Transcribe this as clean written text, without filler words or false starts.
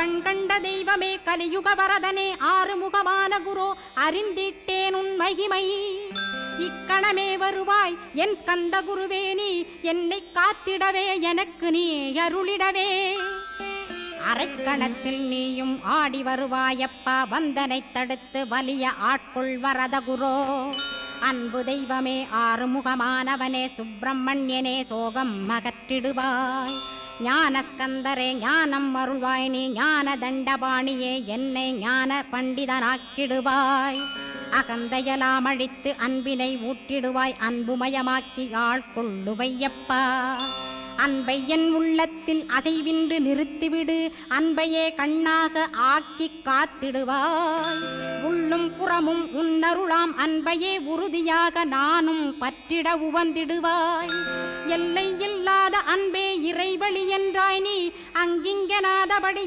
கண்கண்ட தெய்வமே கலியுக வரதனே ஆறுமுகமான குரு அறிந்திட்டேன் உன் மகிமை இக்கணமே வருவாய் என் ஸ்கந்த குருவே நீ என்னை காத்திடவே எனக்கு நீ அருளிடவே அரைக்கணத்தில் நீயும் ஆடி வருவாயப்பா வந்தனை தடுத்து வலிய ஆட்கொள் வரத குரோ அன்பு தெய்வமே ஆறுமுகமானவனே சுப்பிரமணியனே சோகம் அகற்றிடுவாய் ஞானஸ்கந்தரே ஞானம் அருள்வாய் நீ ஞான தண்டபாணியே என்னை ஞான பண்டிதனாக்கிடுவாய் அகந்தையலாம் அழித்து அன்பினை ஊட்டிடுவாய் அன்புமயமாக்கி ஆள்கொள்ளுவையப்பா அன்பை என் உள்ளத்தில் அசைவின்றி நிறுத்திவிடு அன்பையே கண்ணாக ஆக்கி காத்திடுவாய் உள்ளும் புறமும் உன்னருளாம் அன்பையே உறுதியாக நானும் பற்றிட உவந்திடுவாய் எல்லை இல்லாத அன்பே இறைவழி என்றாய் நீ அங்கிங்கனாதபடி